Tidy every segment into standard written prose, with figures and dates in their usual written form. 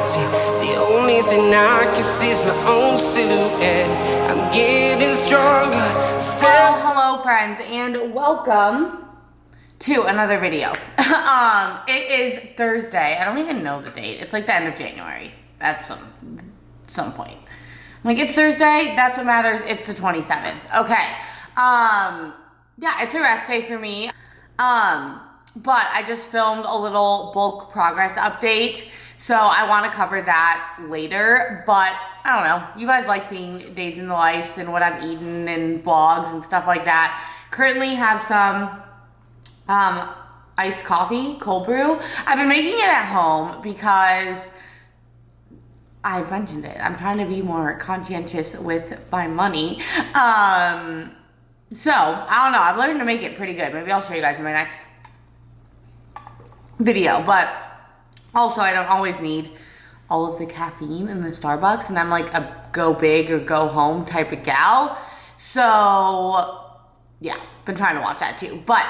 empty. The only thing I can see is my own silhouette. I'm getting stronger. Well, hello friends, and welcome to another video. It is Thursday. I don't even know the date. It's like the end of January at some point. I'm like, it's Thursday. That's what matters. It's the 27th. Okay. Yeah, it's a rest day for me. But I just filmed a little bulk progress update, so I want to cover that later. But I don't know, you guys like seeing days in the life and what I'm eating and vlogs and stuff like that. Currently have some iced coffee, cold brew. I've been making it at home because I've mentioned it. I'm trying to be more conscientious with my money. So I don't know, I've learned to make it pretty good. Maybe I'll show you guys in my next video. But also, I don't always need all of the caffeine in the Starbucks, and I'm like a go big or go home type of gal. So yeah, been trying to watch that too. But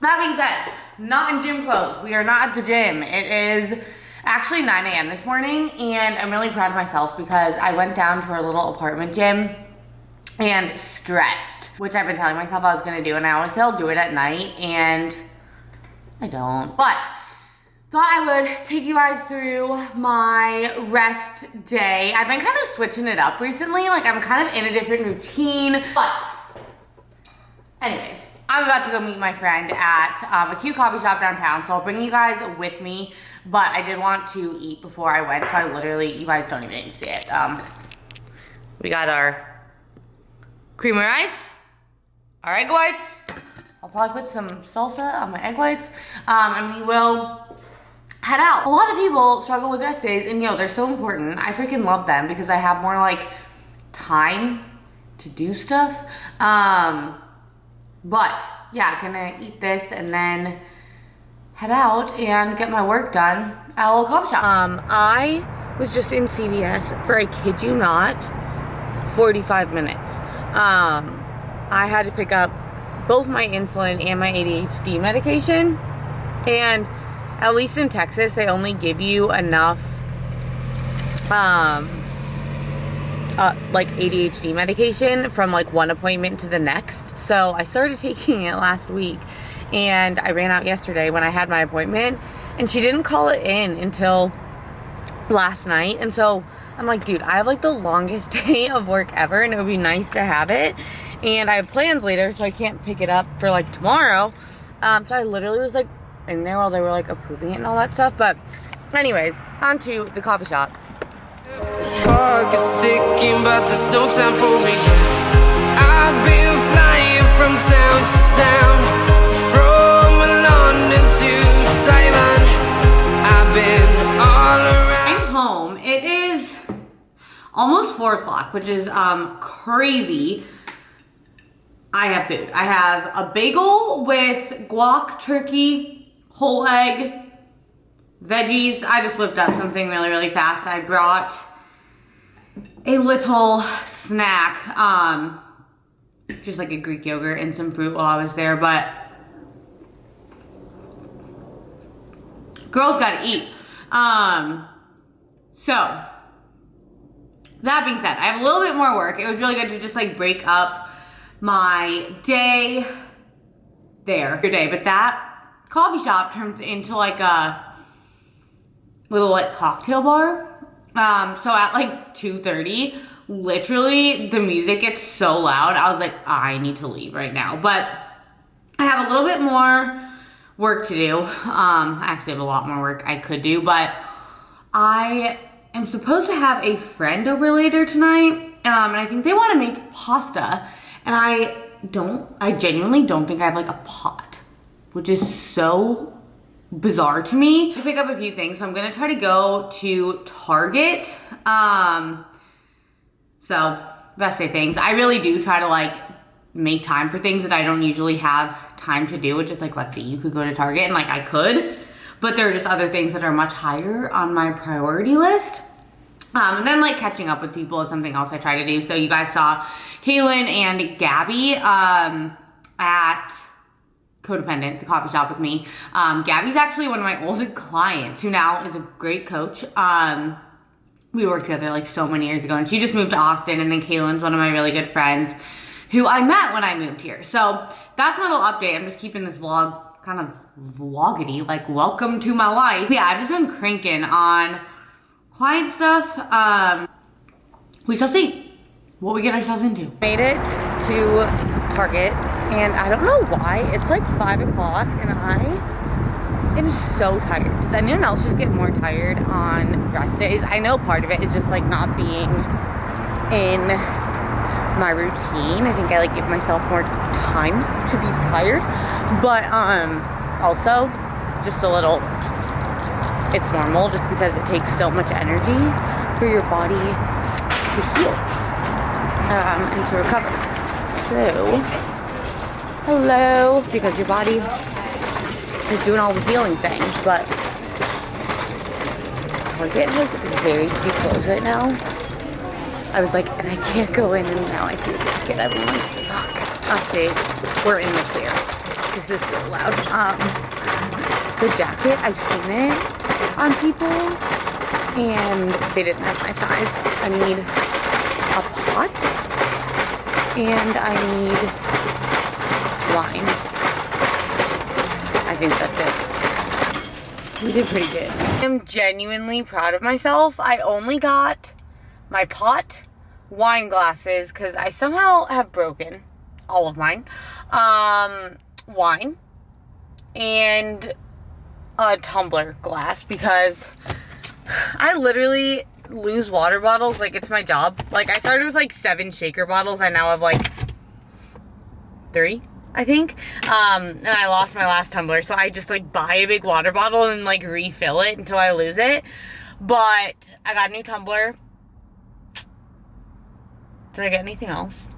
that being said, not in gym clothes. We are not at the gym. It is actually 9 a.m. this morning, and I'm really proud of myself because I went down to our little apartment gym and stretched, which I've been telling myself I was gonna do, and I always say I'll do it at night, and I don't. But thought I would take you guys through my rest day. I've been kind of switching it up recently. Like, I'm kind of in a different routine. But anyways, I'm about to go meet my friend at a cute coffee shop downtown, so I'll bring you guys with me. But I did want to eat before I went, so I literally, you guys don't even need to see it. We got our creamer ice, our egg whites. I'll probably put some salsa on my egg whites, and we will head out. A lot of people struggle with rest days, and they're so important. I freaking love them because I have more like time to do stuff. But yeah, gonna eat this and then head out and get my work done at a little coffee shop. I was just in CVS for, I kid you not, 45 minutes. I had to pick up both my insulin and my ADHD medication, and at least in Texas, they only give you enough like ADHD medication from like one appointment to the next. So I started taking it last week, and I ran out yesterday when I had my appointment, and she didn't call it in until last night. And so I'm like, dude, I have like the longest day of work ever, and it would be nice to have it. And I have plans later, so I can't pick it up for like tomorrow. So I literally was like in there while they were like approving it and all that stuff. But anyways, on to the coffee shop. Clock is ticking, but there's no time for regrets. I've been flying from town to town, from London to Taiwan. I've been all around. I'm home. It is almost 4 o'clock, which is crazy. I have food. I have a bagel with guac, turkey, whole egg, veggies. I just whipped up something really, really fast. I brought a little snack, just like a Greek yogurt and some fruit while I was there, but girls gotta eat. So that being said, I have a little bit more work. It was really good to just like break up my day there, but that coffee shop turns into like a little like cocktail bar. So at like 2:30, literally the music gets so loud. I was like, I need to leave right now. But I have a little bit more work to do. I actually have a lot more work I could do, but I am supposed to have a friend over later tonight. And I think they want to make pasta. And I genuinely don't think I have like a pot, which is so bizarre to me. To pick up a few things, so I'm gonna try to go to Target. So best day things. I really do try to like make time for things that I don't usually have time to do, which is like, Lexi, you could go to Target, and like I could, but there are just other things that are much higher on my priority list. And then like catching up with people is something else I try to do. So you guys saw Kaylin and Gabby at codependent, the coffee shop with me. Gabby's actually one of my oldest clients who now is a great coach. We worked together like so many years ago, and she just moved to Austin, and then Kaylin's one of my really good friends who I met when I moved here. So that's my little update. I'm just keeping this vlog kind of vloggity, like welcome to my life. But yeah, I've just been cranking on client stuff. We shall see what we get ourselves into. Made it to Target, and I don't know why. It's like 5 o'clock, and I am so tired. Does anyone else just get more tired on rest days? I know part of it is just like not being in my routine. I think I like give myself more time to be tired, but also just a little, it's normal just because it takes so much energy for your body to heal and to recover. So hello, because your body is doing all the healing things. But Target has very cute clothes right now. I was like, and I can't go in, and now I see a jacket. I'm like, fuck. Update. We're in the clear. This is so loud. The jacket, I've seen it on people, and they didn't have my size. I need a pot, and I need wine. I think that's it. We did pretty good. I'm genuinely proud of myself. I only got my pot, wine glasses, because I somehow have broken all of mine, wine, and a tumbler glass, because I literally lose water bottles like it's my job. Like, I started with like 7 shaker bottles. I now have like 3, I think, and I lost my last tumbler, so I just like buy a big water bottle and like refill it until I lose it. But I got a new tumbler. Did I get anything else?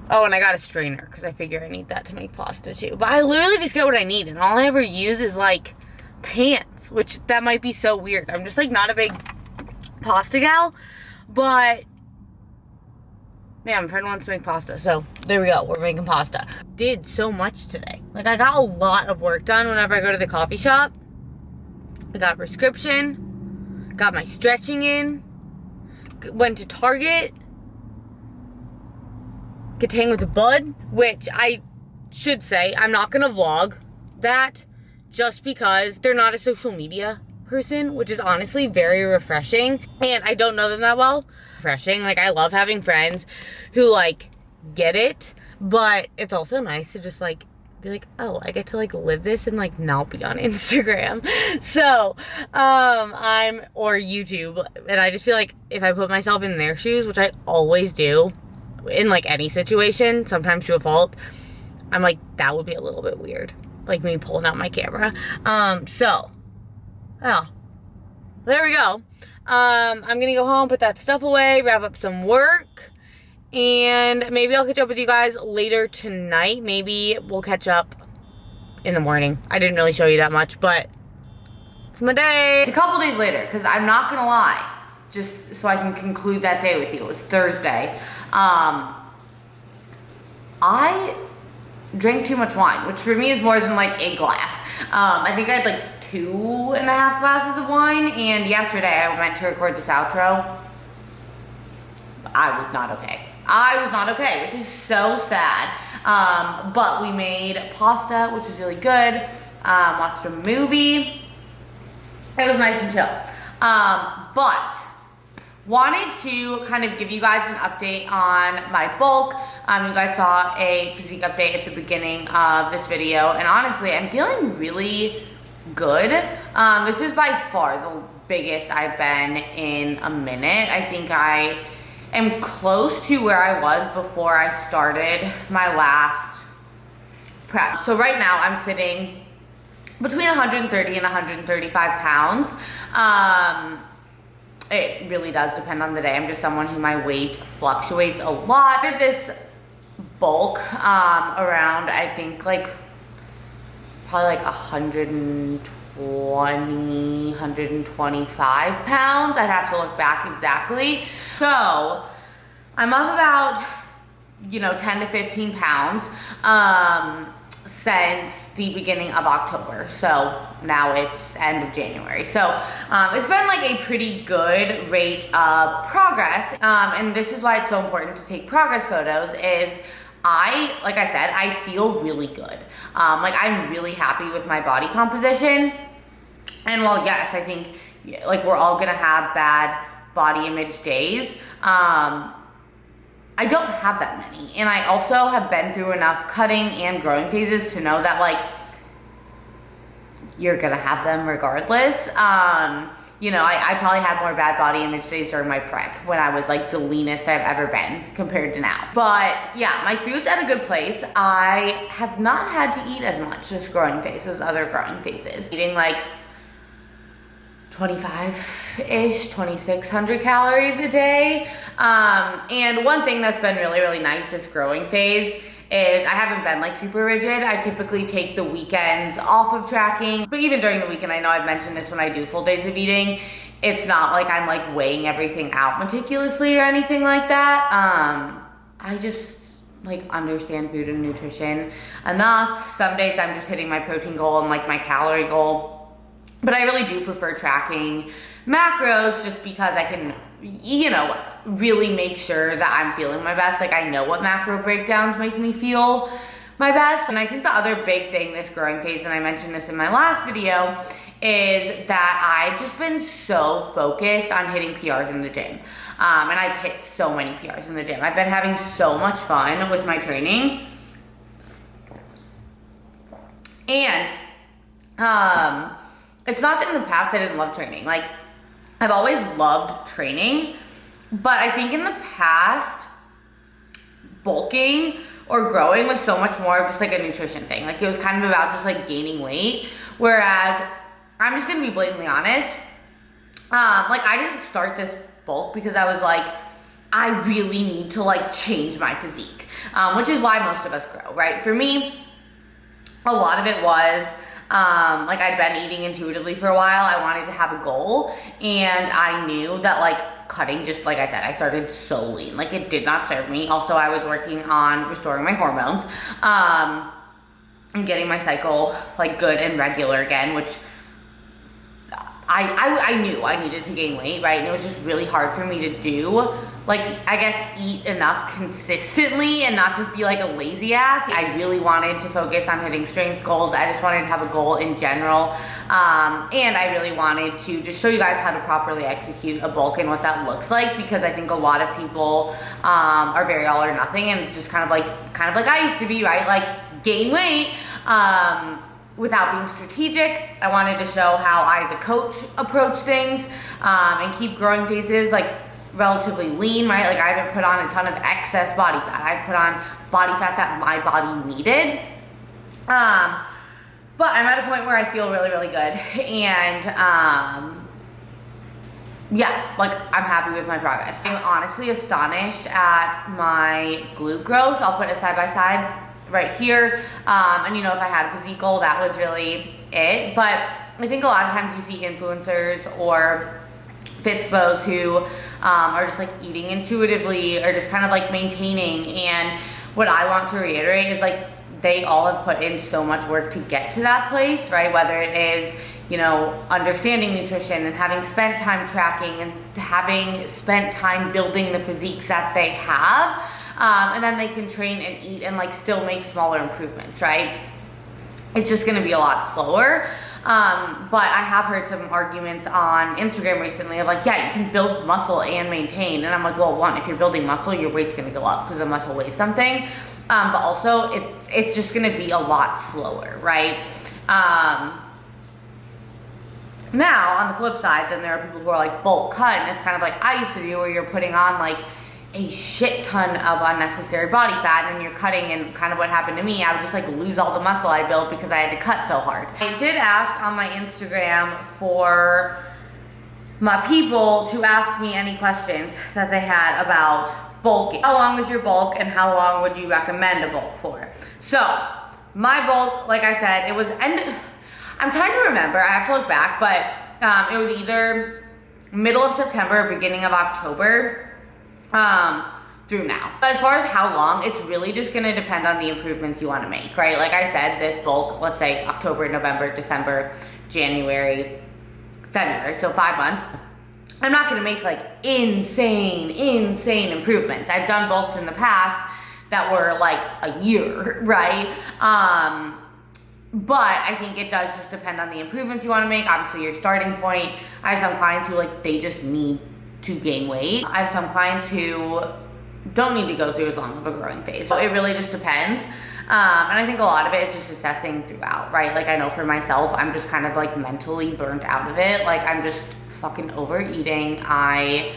Oh, and I got a strainer, because I figure I need that to make pasta too. But I literally just get what I need, and all I ever use is like pans, which that might be so weird. I'm just like not a big pasta gal, but man, my friend wants to make pasta, so there we go. We're making pasta. Did so much today. Like, I got a lot of work done whenever I go to the coffee shop. I got a prescription, got my stretching in, went to Target, get to hang with the bud, which I should say, I'm not gonna vlog that just because they're not a social media person, which is honestly very refreshing, and I don't know them that well. Refreshing, like, I love having friends who like get it, but it's also nice to just like be like, oh, I get to like live this and like not be on Instagram. So or YouTube, and I just feel like if I put myself in their shoes, which I always do in like any situation, sometimes to a fault, I'm like, that would be a little bit weird, like me pulling out my camera. So yeah, there we go. I'm gonna go home, put that stuff away, wrap up some work, and maybe I'll catch up with you guys later tonight. Maybe we'll catch up in the morning. I didn't really show you that much, but it's my day. It's a couple days later, because I'm not gonna lie, just so I can conclude that day with you. It was Thursday. I drank too much wine, which for me is more than like a glass. I think I had like 2.5 glasses of wine, and yesterday I went to record this outro. I was not okay. I was not okay, which is so sad. But we made pasta, which was really good. Watched a movie. It was nice and chill. But wanted to kind of give you guys an update on my bulk. You guys saw a physique update at the beginning of this video, and honestly, I'm feeling really good. This is by far the biggest I've been in a minute. I think I am close to where I was before I started my last prep. So right now I'm sitting between 130 and 135 pounds. It really does depend on the day. I'm just someone who my weight fluctuates a lot. I did this bulk around, I think, like probably like 125 pounds. I'd have to look back exactly. So I'm up about 10 to 15 pounds since the beginning of October. So now it's end of January. So it's been like a pretty good rate of progress. And this is why it's so important to take progress photos is like I said, I feel really good. Like I'm really happy with my body composition. And while yes, I think like we're all gonna have bad body image days, I don't have that many. And I also have been through enough cutting and growing phases to know that like, you're gonna have them regardless. I probably had more bad body image days during my prep when I was like the leanest I've ever been compared to now. But yeah, my food's at a good place. I have not had to eat as much this growing phase as other growing phases. Eating like 25-ish, 2,600 calories a day. And one thing that's been really, really nice this growing phase is I haven't been like super rigid. I typically take the weekends off of tracking, but even during the weekend, I know I've mentioned this when I do full days of eating, it's not like I'm like weighing everything out meticulously or anything like that. I just like understand food and nutrition enough. Some days I'm just hitting my protein goal and like my calorie goal. But I really do prefer tracking macros just because I can, really make sure that I'm feeling my best. Like I know what macro breakdowns make me feel my best. And I think the other big thing this growing phase, and I mentioned this in my last video, is that I've just been so focused on hitting PRs in the gym. And I've hit so many PRs in the gym. I've been having so much fun with my training. And, it's not that in the past I didn't love training. Like, I've always loved training, but I think in the past, bulking or growing was so much more of just like a nutrition thing. Like, it was kind of about just like gaining weight, whereas I'm just gonna be blatantly honest. Like, I didn't start this bulk because I was like, I really need to like change my physique, which is why most of us grow, right? For me, a lot of it was like I'd been eating intuitively for a while. I wanted to have a goal, and I knew that like cutting, just like I said, I started so lean. Like it did not serve me. Also, I was working on restoring my hormones and getting my cycle like good and regular again, which I knew I needed to gain weight, right? And it was just really hard for me to do. Like, I guess eat enough consistently and not just be like a lazy ass. I really wanted to focus on hitting strength goals. I just wanted to have a goal in general. And I really wanted to just show you guys how to properly execute a bulk and what that looks like, because I think a lot of people are very all or nothing, and it's just kind of like I used to be, right? Like gain weight without being strategic. I wanted to show how I as a coach approach things and keep growing phases like relatively lean, right? Like I haven't put on a ton of excess body fat. I put on body fat that my body needed. But I'm at a point where I feel really, really good. And yeah, like I'm happy with my progress. I'm honestly astonished at my glute growth. I'll put it side by side right here. And if I had a physique goal, that was really it. But I think a lot of times you see influencers or fitspos who are just like eating intuitively or just kind of like maintaining. And what I want to reiterate is like they all have put in so much work to get to that place, right? Whether it is, understanding nutrition and having spent time tracking and having spent time building the physiques that they have. And then they can train and eat and like still make smaller improvements, right? It's just gonna be a lot slower. But I have heard some arguments on Instagram recently of like, yeah, you can build muscle and maintain. And I'm like, well, one, if you're building muscle, your weight's gonna go up because the muscle weighs something. But also it's just gonna be a lot slower, right? Now, on the flip side, then there are people who are like bulk cut, and it's kind of like I used to do, where you're putting on like a shit ton of unnecessary body fat, and then you're cutting, and kind of what happened to me, I would just like lose all the muscle I built because I had to cut so hard. I did ask on my Instagram for my people to ask me any questions that they had about bulking. How long was your bulk, and how long would you recommend a bulk for? So, my bulk, like I said, it was I'm trying to remember, I have to look back, but it was either middle of September or beginning of October. through now. But as far as how long, it's really just gonna depend on the improvements you wanna make, right? Like I said, this bulk, let's say October, November, December, January, February, so 5 months. I'm not gonna make like insane improvements. I've done bulks in the past that were like a year, right? But I think it does just depend on the improvements you wanna make. Obviously your starting point. I have some clients who like, they just need to gain weight. I have some clients who don't need to go through as long of a growing phase. So it really just depends. And I think a lot of it is just assessing throughout, right? Like I know for myself, I'm just kind of like mentally burnt out of it. Like I'm just fucking overeating. I'm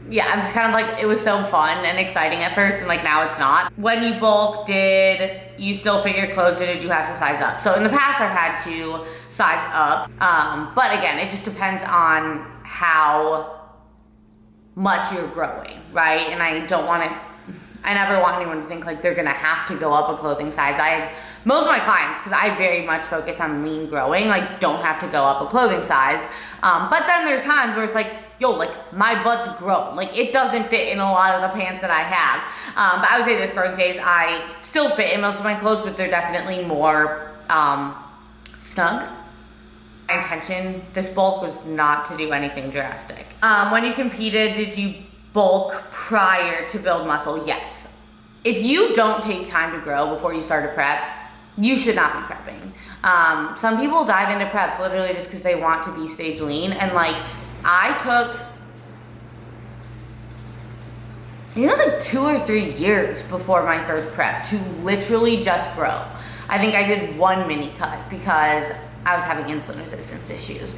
just kind of like, it was so fun and exciting at first and like now it's not. When you bulk, did you still fit your clothes or did you have to size up? So in the past I've had to size up, but again, it just depends on how much you're growing, right? And I never want anyone to think like they're gonna have to go up a clothing size. Most of my clients, because I very much focus on lean growing, like don't have to go up a clothing size. But then there's times where it's like, yo, like my butt's grown. Like it doesn't fit in a lot of the pants that I have. But I would say this growing phase, I still fit in most of my clothes, but they're definitely more snug. My intention, this bulk was not to do anything drastic. When you competed, did you bulk prior to build muscle? Yes. If you don't take time to grow before you start a prep, you should not be prepping. Some people dive into preps literally just because they want to be stage lean. And like, I think it was like 2 or 3 years before my first prep to literally just grow. I think I did 1 mini cut because I was having insulin resistance issues.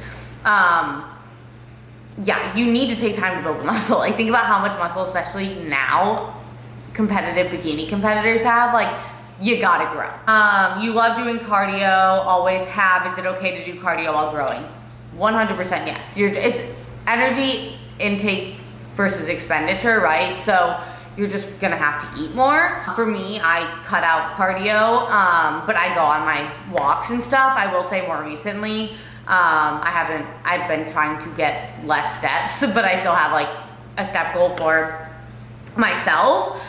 Yeah, you need to take time to build muscle. Like think about how much muscle, especially now, competitive bikini competitors have. Like you gotta grow. You love doing cardio, always have. Is it okay to do cardio while growing? 100% yes. It's energy intake versus expenditure, right? So you're just gonna have to eat more. For me, I cut out cardio, but I go on my walks and stuff. I will say more recently, I've been trying to get less steps, but I still have like a step goal for myself,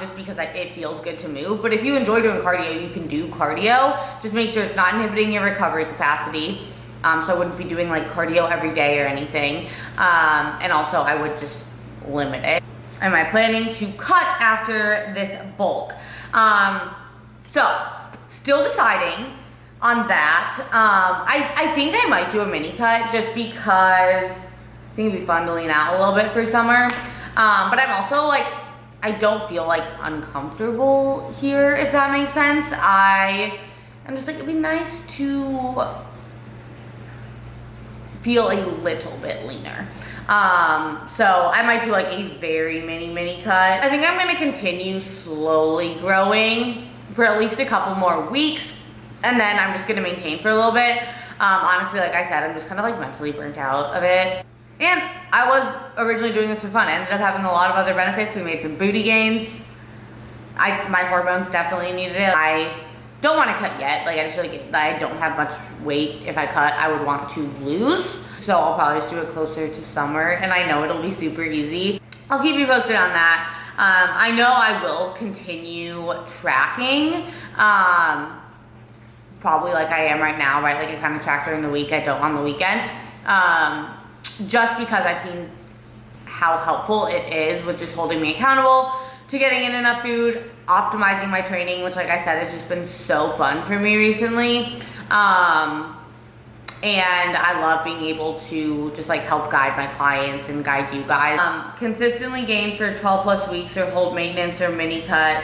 just because it feels good to move. But if you enjoy doing cardio, you can do cardio. Just make sure it's not inhibiting your recovery capacity. So I wouldn't be doing like cardio every day or anything. And also I would just limit it. Am I planning to cut after this bulk? So still deciding on that. I think I might do a mini cut just because I think it'd be fun to lean out a little bit for summer. But I'm also like, I don't feel like uncomfortable here, if that makes sense. I'm just like, it'd be nice to feel a little bit leaner. So I might do like a very mini cut. I think I'm gonna continue slowly growing for at least a couple more weeks, and then I'm just gonna maintain for a little bit. Honestly, like I said, I'm just kind of like mentally burnt out of it. And I was originally doing this for fun. I ended up having a lot of other benefits. We made some booty gains. My hormones definitely needed it. I don't want to cut yet. Like I just feel like I don't have much weight. If I cut, I would want to lose. So I'll probably just do it closer to summer, and I know it'll be super easy. I'll keep you posted on that. I know I will continue tracking. Probably like I am right now, right? Like I kind of track during the week. I don't on the weekend. Just because I've seen how helpful it is with just holding me accountable to getting in enough food, optimizing my training, which like I said, has just been so fun for me recently. And I love being able to just like help guide my clients and guide you guys. Consistently gain for 12 plus weeks or hold maintenance or mini cut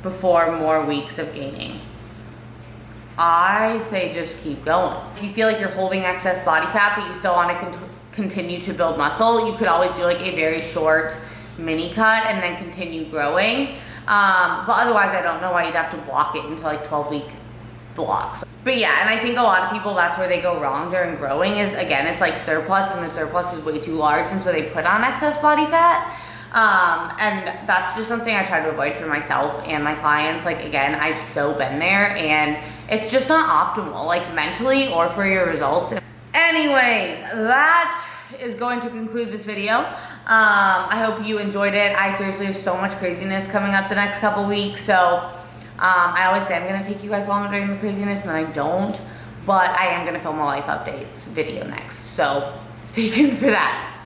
before more weeks of gaining. I say just keep going. If you feel like you're holding excess body fat but you still want to continue to build muscle, you could always do like a very short mini cut and then continue growing. But otherwise I don't know why you'd have to block it into like 12-week blocks. But yeah, and I think a lot of people, that's where they go wrong during growing is, again, it's like surplus, and the surplus is way too large, and so they put on excess body fat. And that's just something I try to avoid for myself and my clients. Like, again, I've so been there, and it's just not optimal, like mentally or for your results. Anyways, that is going to conclude this video. I hope you enjoyed it. I seriously have so much craziness coming up the next couple weeks, so I always say I'm gonna take you guys along during the craziness, and then I don't, but I am gonna film a life updates video next, so stay tuned for that.